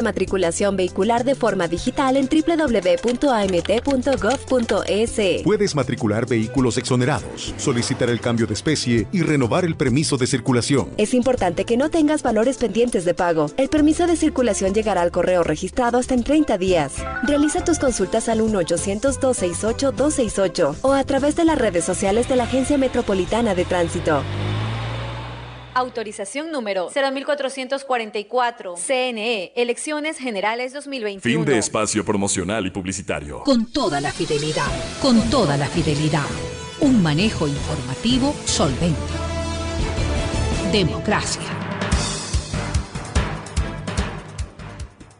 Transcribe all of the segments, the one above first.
Matriculación vehicular de forma digital en www.amt.gov.es. Puedes matricular vehículos exonerados, solicitar el cambio de especie y renovar el permiso de circulación. Es importante que no tengas valores pendientes de pago. El permiso de circulación llegará al correo registrado hasta en 30 días. Realiza tus consultas al 1-800-268-268 o a través de las redes sociales de la Agencia Metropolitana de Tránsito. Autorización número 0444. CNE, Elecciones Generales 2021. Fin de espacio promocional y publicitario. Con toda la fidelidad, con toda la fidelidad. Un manejo informativo solvente. Democracia.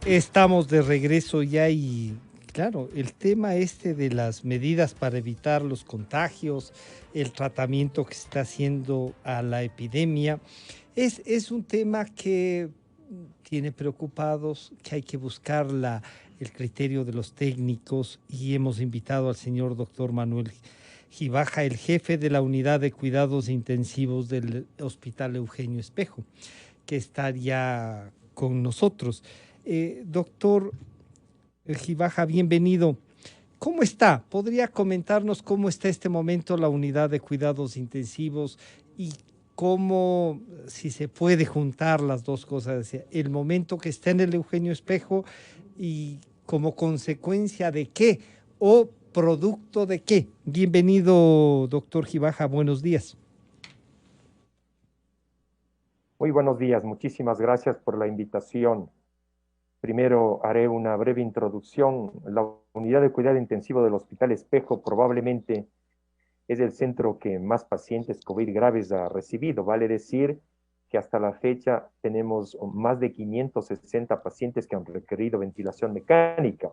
Estamos de regreso ya y, claro, el tema de las medidas para evitar los contagios, el tratamiento que se está haciendo a la epidemia, es un tema que tiene preocupados, que hay que buscar el criterio de los técnicos, y hemos invitado al señor doctor Manuel Gibaja, el jefe de la unidad de cuidados intensivos del Hospital Eugenio Espejo, que está ya con nosotros. Doctor Gibaja, bienvenido. ¿Cómo está? ¿Podría comentarnos cómo está este momento la unidad de cuidados intensivos y cómo, si se puede juntar las dos cosas, el momento que está en el Eugenio Espejo y como consecuencia de qué o producto de qué? Bienvenido, doctor Gibaja, buenos días. Muy buenos días, muchísimas gracias por la invitación. Primero haré una breve introducción. La unidad de cuidado intensivo del Hospital Espejo probablemente es el centro que más pacientes COVID graves ha recibido. Vale decir que hasta la fecha tenemos más de 560 pacientes que han requerido ventilación mecánica.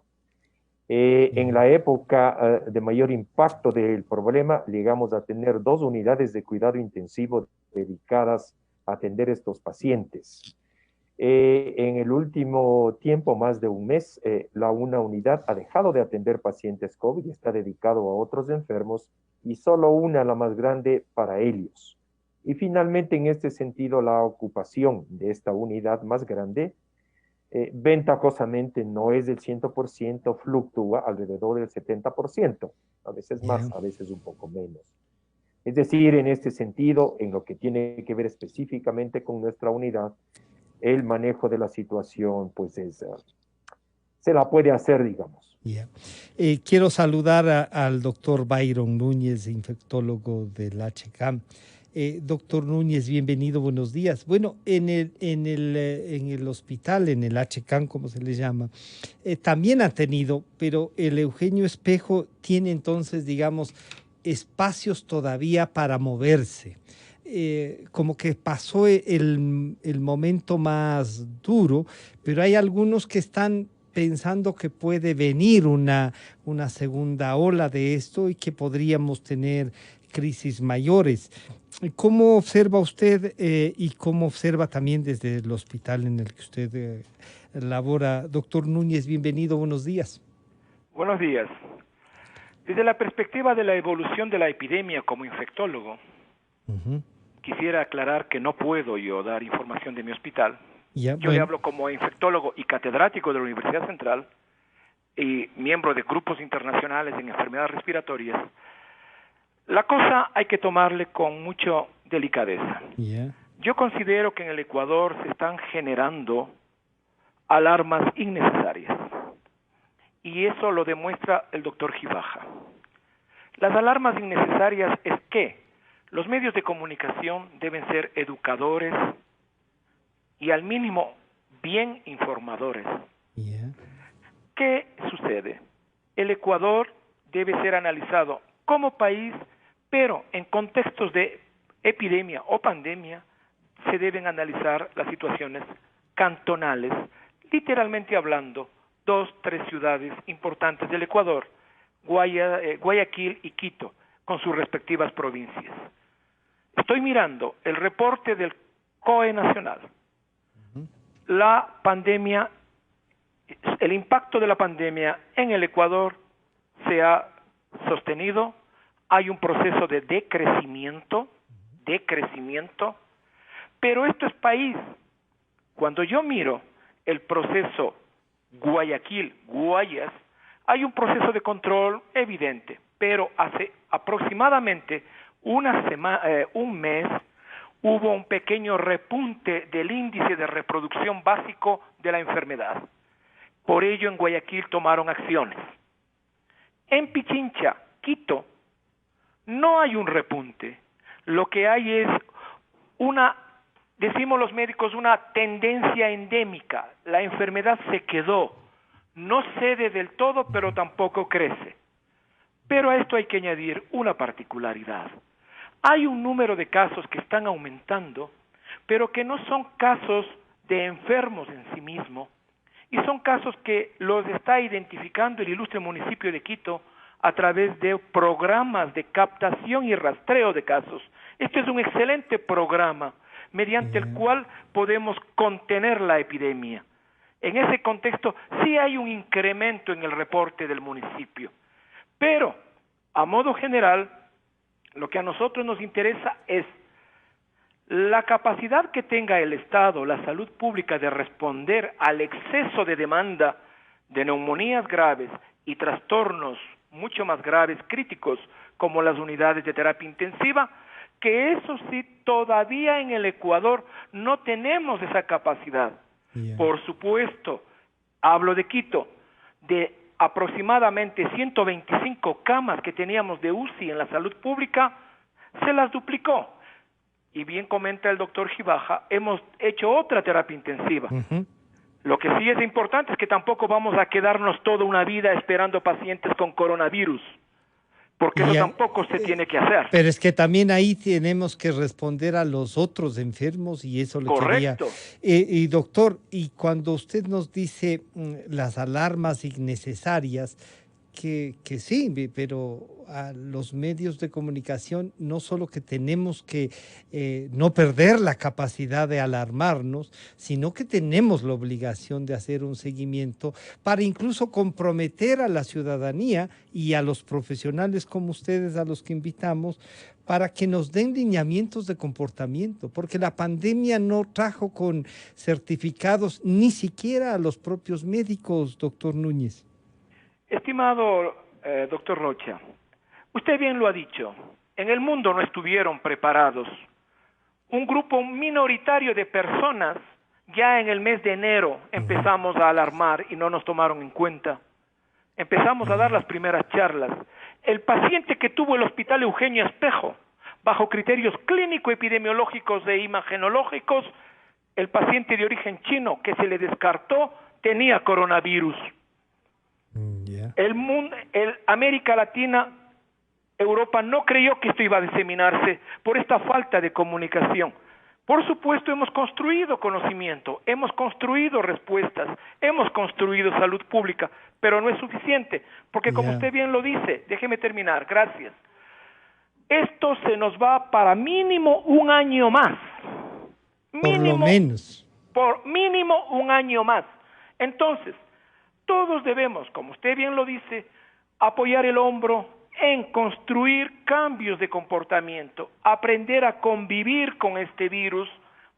En la época de mayor impacto del problema, llegamos a tener 2 unidades de cuidado intensivo dedicadas a atender estos pacientes. En el último tiempo, más de un mes, una unidad ha dejado de atender pacientes COVID y está dedicado a otros enfermos, y solo una, la más grande, para ellos. Y finalmente, en este sentido, la ocupación de esta unidad más grande, ventajosamente no es del 100%, fluctúa alrededor del 70%, a veces más, a veces un poco menos. Es decir, en este sentido, en lo que tiene que ver específicamente con nuestra unidad, el manejo de la situación, pues se la puede hacer, digamos. Quiero saludar al doctor Byron Núñez, infectólogo del HCAM. Doctor Núñez, bienvenido, buenos días. Bueno, en el hospital, en el HCAM, como se le llama, también ha tenido, pero el Eugenio Espejo tiene entonces, digamos, espacios todavía para moverse. Como que pasó el momento más duro, pero hay algunos que están pensando que puede venir una segunda ola de esto y que podríamos tener crisis mayores. ¿Cómo observa usted y cómo observa también desde el hospital en el que usted labora? Doctor Núñez, bienvenido, buenos días. Buenos días. Desde la perspectiva de la evolución de la epidemia como infectólogo, quisiera aclarar que no puedo yo dar información de mi hospital. Yo le hablo como infectólogo y catedrático de la Universidad Central y miembro de grupos internacionales en enfermedades respiratorias. La cosa hay que tomarle con mucha delicadeza. Yo considero que en el Ecuador se están generando alarmas innecesarias. Y eso lo demuestra el doctor Gibaja. Las alarmas innecesarias es que los medios de comunicación deben ser educadores y al mínimo bien informadores. ¿Qué sucede? El Ecuador debe ser analizado como país, pero en contextos de epidemia o pandemia se deben analizar las situaciones cantonales, literalmente hablando, 2, 3 ciudades importantes del Ecuador, Guayaquil y Quito, con sus respectivas provincias. Estoy mirando el reporte del COE Nacional. La pandemia, el impacto de la pandemia en el Ecuador se ha sostenido. Hay un proceso de decrecimiento, pero esto es país. Cuando yo miro el proceso Guayaquil-Guayas, hay un proceso de control evidente, pero hace aproximadamente un mes hubo un pequeño repunte del índice de reproducción básico de la enfermedad. Por ello, en Guayaquil tomaron acciones. En Pichincha, Quito, no hay un repunte. Lo que hay es decimos los médicos, una tendencia endémica. La enfermedad se quedó. No cede del todo, pero tampoco crece. Pero a esto hay que añadir una particularidad. Hay un número de casos que están aumentando, pero que no son casos de enfermos en sí mismos, y son casos que los está identificando el ilustre municipio de Quito a través de programas de captación y rastreo de casos. Este es un excelente programa mediante el cual podemos contener la epidemia. En ese contexto sí hay un incremento en el reporte del municipio, pero a modo general lo que a nosotros nos interesa es la capacidad que tenga el Estado, la salud pública, de responder al exceso de demanda de neumonías graves y trastornos mucho más graves, críticos, como las unidades de terapia intensiva, que eso sí, todavía en el Ecuador no tenemos esa capacidad. Por supuesto, hablo de Quito, de aproximadamente 125 camas que teníamos de UCI en la salud pública, se las duplicó. Y bien comenta el doctor Gibaja, hemos hecho otra terapia intensiva. Lo que sí es importante es que tampoco vamos a quedarnos toda una vida esperando pacientes con coronavirus, porque eso tampoco se tiene que hacer. Pero es que también ahí tenemos que responder a los otros enfermos y eso lo quería. Y doctor, y cuando usted nos dice las alarmas innecesarias, que sí, pero a los medios de comunicación no solo que tenemos que no perder la capacidad de alarmarnos, sino que tenemos la obligación de hacer un seguimiento para incluso comprometer a la ciudadanía y a los profesionales como ustedes, a los que invitamos, para que nos den lineamientos de comportamiento, porque la pandemia no trajo con certificados ni siquiera a los propios médicos, doctor Núñez. Estimado doctor Rocha, usted bien lo ha dicho, en el mundo no estuvieron preparados. Un grupo minoritario de personas, ya en el mes de enero empezamos a alarmar y no nos tomaron en cuenta. Empezamos a dar las primeras charlas. El paciente que tuvo el hospital Eugenio Espejo, bajo criterios clínico-epidemiológicos e imagenológicos, el paciente de origen chino que se le descartó tenía coronavirus. América Latina, Europa no creyó que esto iba a diseminarse por esta falta de comunicación. Por supuesto, hemos construido conocimiento, hemos construido respuestas, hemos construido salud pública, pero no es suficiente, porque como usted bien lo dice, déjeme terminar, gracias. Esto se nos va para mínimo un año más. Por lo menos. Por mínimo un año más. Entonces, todos debemos, como usted bien lo dice, apoyar el hombro en construir cambios de comportamiento, aprender a convivir con este virus,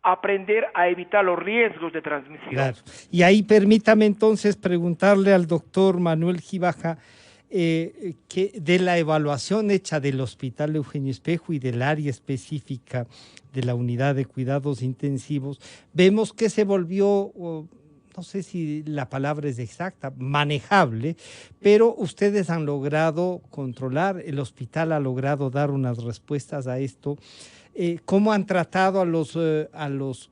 aprender a evitar los riesgos de transmisión. Claro. Y ahí permítame entonces preguntarle al doctor Manuel Gibaja que de la evaluación hecha del Hospital Eugenio Espejo y del área específica de la unidad de cuidados intensivos, vemos que se volvió... no sé si la palabra es exacta, manejable, pero ustedes han logrado controlar, el hospital ha logrado dar unas respuestas a esto. ¿Cómo han tratado a los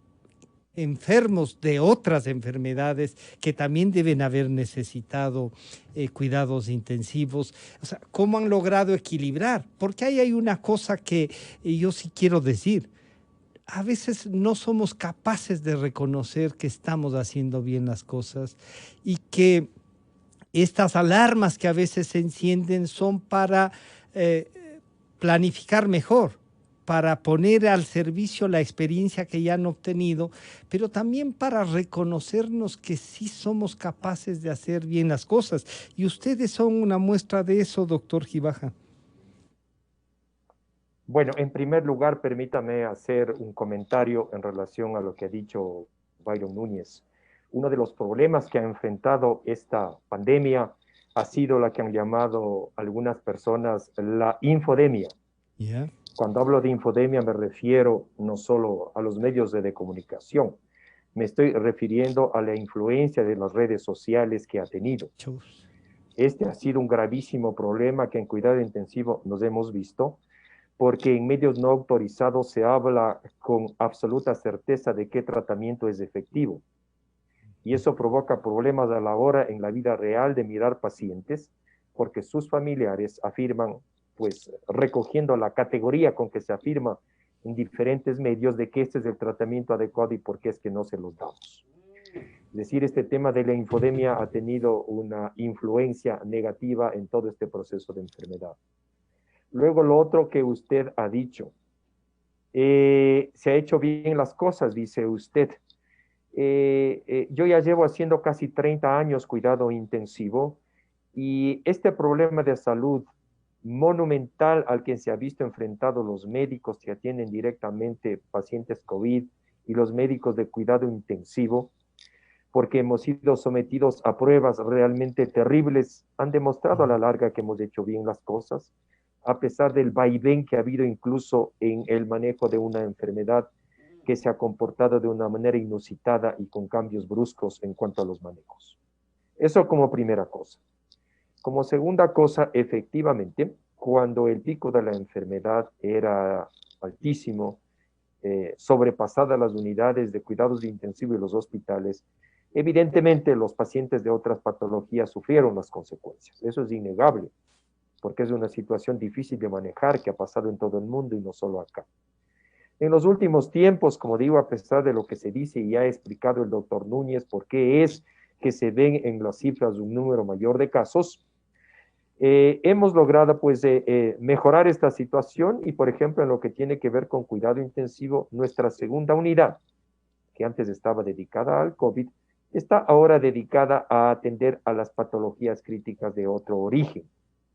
enfermos de otras enfermedades que también deben haber necesitado cuidados intensivos? O sea, ¿cómo han logrado equilibrar? Porque ahí hay una cosa que yo sí quiero decir. A veces no somos capaces de reconocer que estamos haciendo bien las cosas y que estas alarmas que a veces se encienden son para planificar mejor, para poner al servicio la experiencia que ya han obtenido, pero también para reconocernos que sí somos capaces de hacer bien las cosas. Y ustedes son una muestra de eso, doctor Gibaja. Bueno, en primer lugar, permítame hacer un comentario en relación a lo que ha dicho Byron Núñez. Uno de los problemas que ha enfrentado esta pandemia ha sido la que han llamado algunas personas la infodemia. Yeah. Cuando hablo de infodemia me refiero no solo a los medios de comunicación, me estoy refiriendo a la influencia de las redes sociales que ha tenido. Este ha sido un gravísimo problema que en cuidado intensivo nos hemos visto, porque en medios no autorizados se habla con absoluta certeza de qué tratamiento es efectivo. Y eso provoca problemas a la hora en la vida real de mirar pacientes, porque sus familiares afirman, pues recogiendo la categoría con que se afirma en diferentes medios de que este es el tratamiento adecuado y por qué es que no se los damos. Es decir, este tema de la infodemia ha tenido una influencia negativa en todo este proceso de enfermedad. Luego, lo otro que usted ha dicho, se ha hecho bien las cosas, dice usted. Yo ya llevo haciendo casi 30 años cuidado intensivo y este problema de salud monumental al que se ha visto enfrentado los médicos que atienden directamente pacientes COVID y los médicos de cuidado intensivo, porque hemos sido sometidos a pruebas realmente terribles, han demostrado a la larga que hemos hecho bien las cosas, a pesar del vaivén que ha habido incluso en el manejo de una enfermedad que se ha comportado de una manera inusitada y con cambios bruscos en cuanto a los manejos. Eso como primera cosa. Como segunda cosa, efectivamente, cuando el pico de la enfermedad era altísimo, sobrepasadas las unidades de cuidados intensivos y los hospitales, evidentemente los pacientes de otras patologías sufrieron las consecuencias. Eso es innegable, porque es una situación difícil de manejar que ha pasado en todo el mundo y no solo acá. En los últimos tiempos, como digo, a pesar de lo que se dice y ha explicado el doctor Núñez, por qué es que se ven en las cifras un número mayor de casos, hemos logrado pues mejorar esta situación y, por ejemplo, en lo que tiene que ver con cuidado intensivo, nuestra segunda unidad, que antes estaba dedicada al COVID, está ahora dedicada a atender a las patologías críticas de otro origen.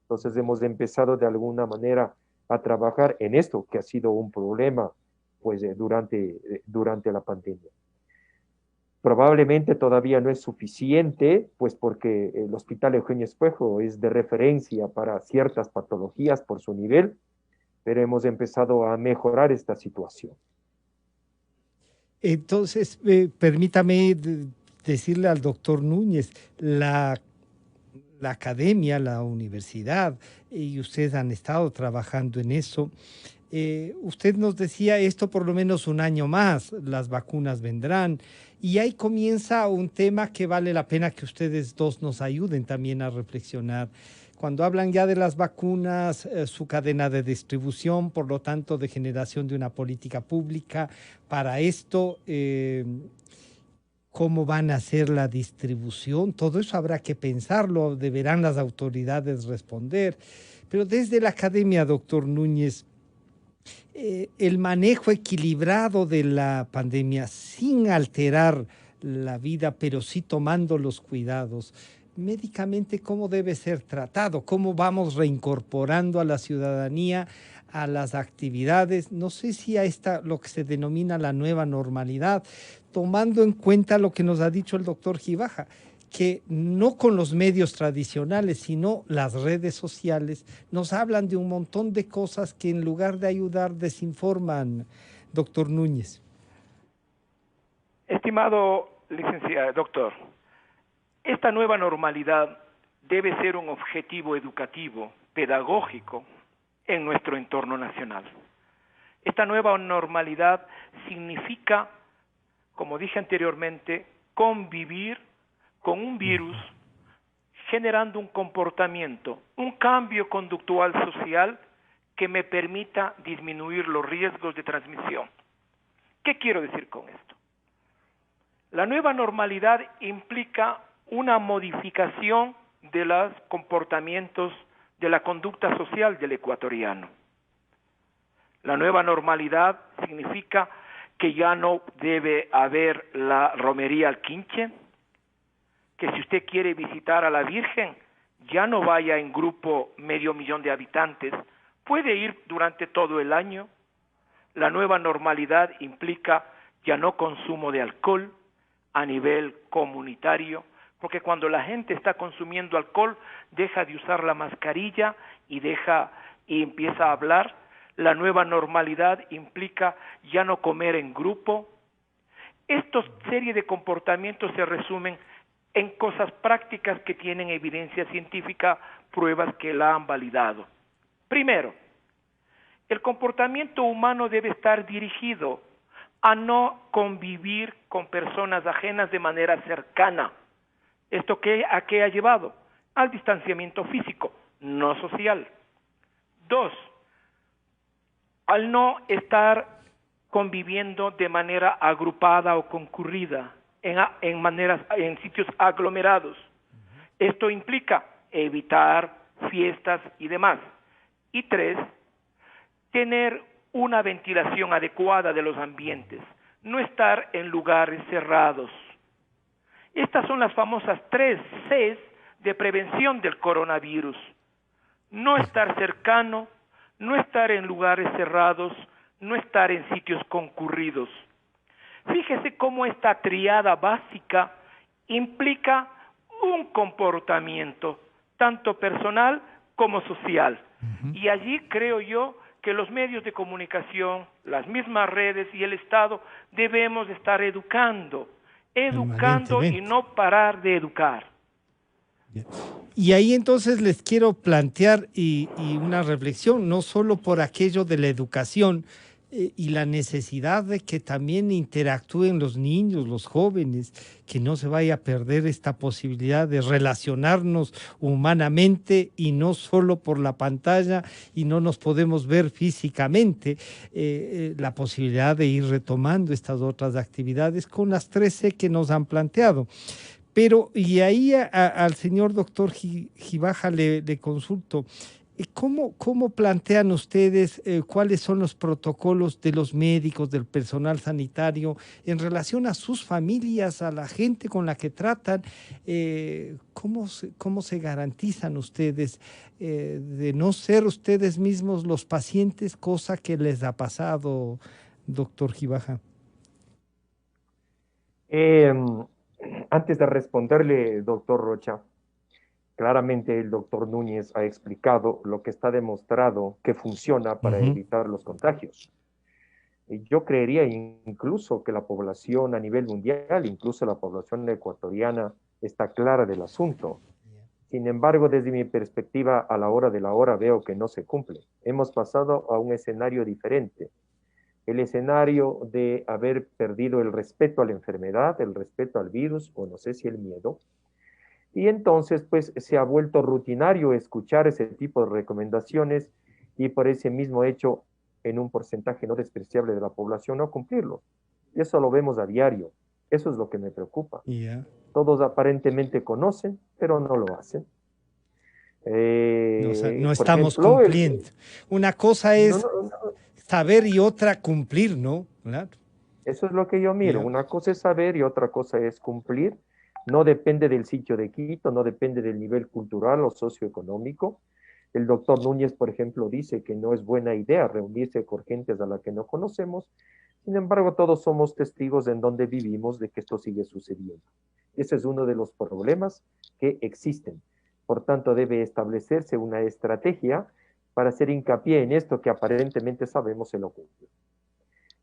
Entonces hemos empezado de alguna manera a trabajar en esto, que ha sido un problema pues durante la pandemia. Probablemente todavía no es suficiente, pues porque el Hospital Eugenio Espejo es de referencia para ciertas patologías por su nivel, pero hemos empezado a mejorar esta situación. Entonces, permítame decirle al doctor Núñez, la academia, la universidad, y ustedes han estado trabajando en eso. Usted nos decía esto por lo menos un año más, las vacunas vendrán, y ahí comienza un tema que vale la pena que ustedes dos nos ayuden también a reflexionar. Cuando hablan ya de las vacunas, su cadena de distribución, por lo tanto de generación de una política pública para esto, cómo van a hacer la distribución, todo eso habrá que pensarlo, deberán las autoridades responder. Pero desde la academia, doctor Núñez, el manejo equilibrado de la pandemia sin alterar la vida, pero sí tomando los cuidados, médicamente, ¿cómo debe ser tratado? ¿Cómo vamos reincorporando a la ciudadanía a las actividades? No sé si a esta, lo que se denomina la nueva normalidad, tomando en cuenta lo que nos ha dicho el doctor Gibaja, que no con los medios tradicionales, sino las redes sociales, nos hablan de un montón de cosas que en lugar de ayudar desinforman, doctor Núñez. Estimado licenciado, doctor, esta nueva normalidad debe ser un objetivo educativo, pedagógico en nuestro entorno nacional. Esta nueva normalidad significa, como dije anteriormente, convivir con un virus generando un comportamiento, un cambio conductual social que me permita disminuir los riesgos de transmisión. ¿Qué quiero decir con esto? La nueva normalidad implica una modificación de los comportamientos de la conducta social del ecuatoriano. La nueva normalidad significa que ya no debe haber la romería al quinche, que si usted quiere visitar a la Virgen, ya no vaya en grupo 500,000 de habitantes, puede ir durante todo el año. La nueva normalidad implica ya no consumo de alcohol, a nivel comunitario, porque cuando la gente está consumiendo alcohol, deja de usar la mascarilla y empieza a hablar. La nueva normalidad implica ya no comer en grupo. Esta serie de comportamientos se resumen en cosas prácticas que tienen evidencia científica, pruebas que la han validado. Primero, el comportamiento humano debe estar dirigido a no convivir con personas ajenas de manera cercana. ¿Esto a qué ha llevado? Al distanciamiento físico, no social. 2, al no estar conviviendo de manera agrupada o concurrida en sitios aglomerados. Esto implica evitar fiestas y demás. Y 3, tener una ventilación adecuada de los ambientes, no estar en lugares cerrados. Estas son las famosas 3 Cs de prevención del coronavirus. No estar cercano, no estar en lugares cerrados, no estar en sitios concurridos. Fíjese cómo esta triada básica implica un comportamiento, tanto personal como social. Y allí creo yo que los medios de comunicación, las mismas redes y el Estado debemos estar educando y no parar de educar. Y ahí entonces les quiero plantear y una reflexión, no solo por aquello de la educación y la necesidad de que también interactúen los niños, los jóvenes, que no se vaya a perder esta posibilidad de relacionarnos humanamente y no solo por la pantalla y no nos podemos ver físicamente, la posibilidad de ir retomando estas otras actividades con las 13 que nos han planteado. Pero, y ahí al señor doctor Gibaja le consulto, ¿cómo plantean ustedes cuáles son los protocolos de los médicos, del personal sanitario en relación a sus familias, a la gente con la que tratan? ¿Cómo se garantizan ustedes de no ser ustedes mismos los pacientes, cosa que les ha pasado, doctor Gibaja? Antes de responderle, doctor Rocha, claramente el doctor Núñez ha explicado lo que está demostrado que funciona para evitar los contagios. Yo creería incluso que la población a nivel mundial, incluso la población ecuatoriana, está clara del asunto. Sin embargo, desde mi perspectiva, a la hora de la hora veo que no se cumple. Hemos pasado a un escenario diferente. El escenario de haber perdido el respeto a la enfermedad, el respeto al virus, o no sé si el miedo, y entonces pues se ha vuelto rutinario escuchar ese tipo de recomendaciones y por ese mismo hecho, en un porcentaje no despreciable de la población, no cumplirlo. Y eso lo vemos a diario. Eso es lo que me preocupa. Todos aparentemente conocen, pero no lo hacen. No estamos cumpliendo. Una cosa es saber y otra cumplir, ¿no? Claro. Eso es lo que yo miro. Una cosa es saber y otra cosa es cumplir. No depende del sitio de Quito, no depende del nivel cultural o socioeconómico. El doctor Núñez, por ejemplo, dice que no es buena idea reunirse con gentes a la que no conocemos. Sin embargo, todos somos testigos en donde vivimos de que esto sigue sucediendo. Ese es uno de los problemas que existen. Por tanto, debe establecerse una estrategia para hacer hincapié en esto que aparentemente sabemos se lo cumple.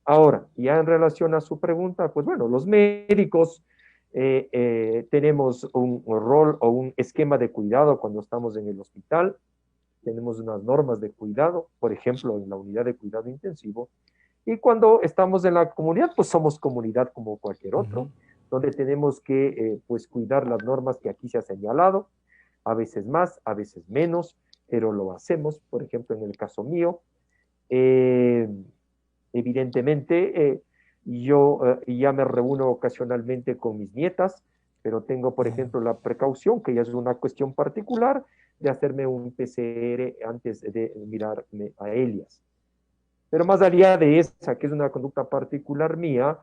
Ahora, ya en relación a su pregunta, pues bueno, los médicos tenemos un rol o un esquema de cuidado cuando estamos en el hospital, tenemos unas normas de cuidado, por ejemplo, en la unidad de cuidado intensivo, y cuando estamos en la comunidad, pues somos comunidad como cualquier otro, donde tenemos que pues cuidar las normas que aquí se ha señalado, a veces más, a veces menos, pero lo hacemos. Por ejemplo, en el caso mío, evidentemente yo ya me reúno ocasionalmente con mis nietas, pero tengo, por ejemplo, la precaución, que ya es una cuestión particular, de hacerme un PCR antes de mirarme a ellas. Pero más allá de esa, que es una conducta particular mía,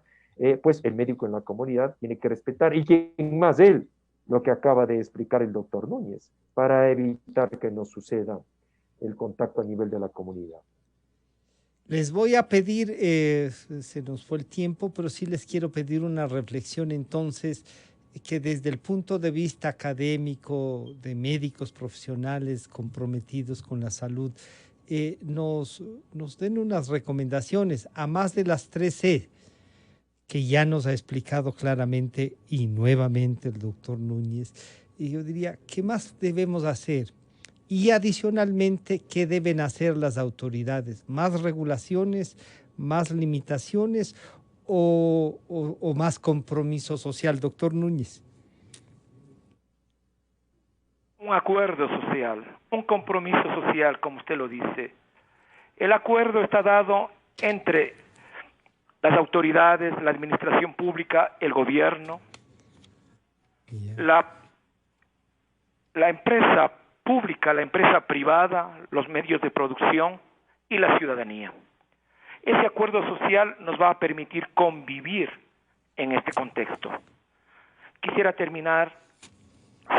pues el médico en la comunidad tiene que respetar, y quién más él, lo que acaba de explicar el doctor Núñez, para evitar que no suceda el contacto a nivel de la comunidad. Les voy a pedir, se nos fue el tiempo, pero sí les quiero pedir una reflexión entonces, que desde el punto de vista académico, de médicos profesionales comprometidos con la salud, nos den unas recomendaciones, a más de las 3C, que ya nos ha explicado claramente y nuevamente el doctor Núñez. Y yo diría, ¿qué más debemos hacer? Y adicionalmente, ¿qué deben hacer las autoridades? ¿Más regulaciones, más limitaciones o más compromiso social? Doctor Núñez. Un acuerdo social, un compromiso social, como usted lo dice. El acuerdo está dado entre las autoridades, la administración pública, el gobierno, la empresa pública, la empresa privada, los medios de producción y la ciudadanía. Ese acuerdo social nos va a permitir convivir en este contexto. Quisiera terminar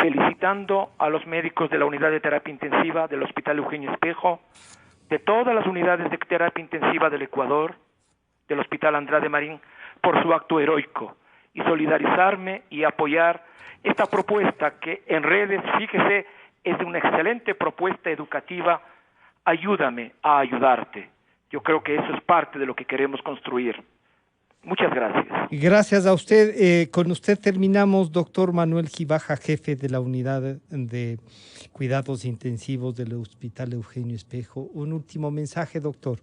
felicitando a los médicos de la unidad de terapia intensiva del Hospital Eugenio Espejo, de todas las unidades de terapia intensiva del Ecuador, del Hospital Andrade Marín, por su acto heroico, y solidarizarme y apoyar esta propuesta que en redes, fíjese, es una excelente propuesta educativa. Ayúdame a ayudarte. Yo creo que eso es parte de lo que queremos construir. Muchas gracias. Gracias a usted. Con usted terminamos, doctor Manuel Gibaja, jefe de la unidad de cuidados intensivos del Hospital Eugenio Espejo. Un último mensaje, doctor.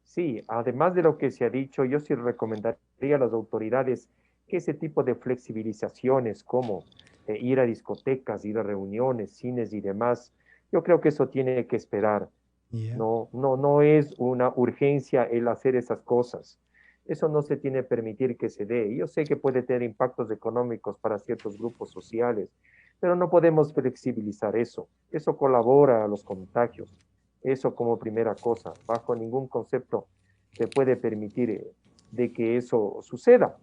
Sí, además de lo que se ha dicho, yo sí recomendaría a las autoridades que ese tipo de flexibilizaciones como ir a discotecas, ir a reuniones, cines y demás, yo creo que eso tiene que esperar. Yeah. No es una urgencia el hacer esas cosas. Eso no se tiene que permitir que se dé. Yo sé que puede tener impactos económicos para ciertos grupos sociales, pero no podemos flexibilizar eso. Eso colabora a los contagios. Eso como primera cosa. Bajo ningún concepto se puede permitir de que eso suceda.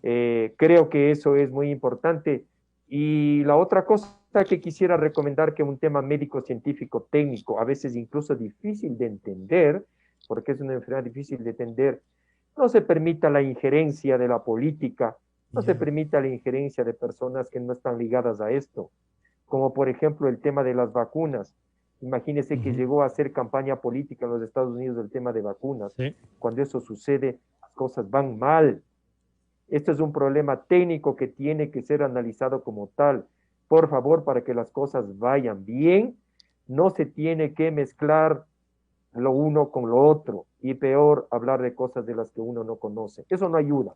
Creo que eso es muy importante. Y la otra cosa que quisiera recomendar, que un tema médico, científico, técnico, a veces incluso difícil de entender, porque es una enfermedad difícil de entender, no se permita la injerencia de la política, no se permita la injerencia de personas que no están ligadas a esto, como por ejemplo el tema de las vacunas. Imagínense que llegó a hacer campaña política en los Estados Unidos del tema de vacunas. Sí. Cuando eso sucede, las cosas van mal. Esto es un problema técnico que tiene que ser analizado como tal. Por favor, para que las cosas vayan bien, no se tiene que mezclar lo uno con lo otro. Y peor, hablar de cosas de las que uno no conoce. Eso no ayuda.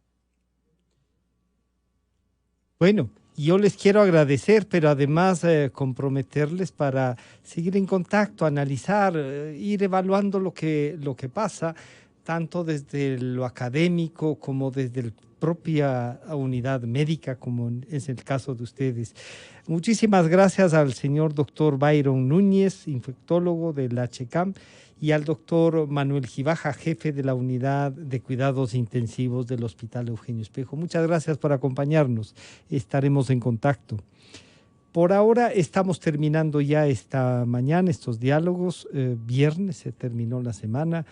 Bueno, yo les quiero agradecer, pero además comprometerles para seguir en contacto, analizar, ir evaluando lo que pasa, tanto desde lo académico como desde la propia unidad médica, como es el caso de ustedes. Muchísimas gracias al señor doctor Byron Núñez, infectólogo del HCAM, y al doctor Manuel Gibaja, jefe de la unidad de cuidados intensivos del Hospital Eugenio Espejo. Muchas gracias por acompañarnos. Estaremos en contacto. Por ahora estamos terminando ya esta mañana estos diálogos. Viernes se terminó la semana.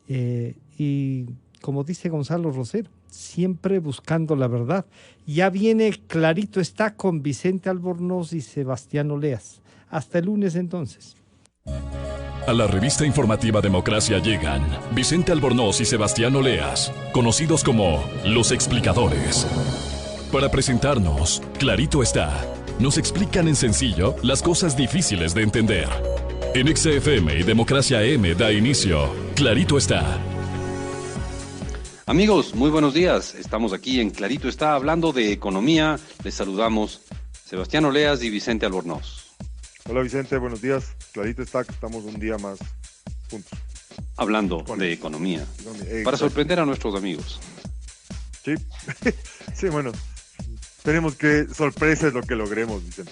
Y como dice Gonzalo Rosero, siempre buscando la verdad. Ya viene Clarito Está con Vicente Albornoz y Sebastián Oleas. Hasta el lunes entonces. A la revista informativa Democracia llegan Vicente Albornoz y Sebastián Oleas, conocidos como Los Explicadores. Para presentarnos, Clarito Está, nos explican en sencillo las cosas difíciles de entender. En XFM y Democracia M da inicio Clarito Está. Amigos, muy buenos días. Estamos aquí en Clarito Está hablando de economía. Les saludamos Sebastián Oleas y Vicente Albornoz. Hola Vicente, buenos días. Clarito Está, que estamos un día más juntos. Hablando de economía. Para sorprender a nuestros amigos. Sí, sí, bueno. Tenemos que sorpresa es lo que logremos, Vicente.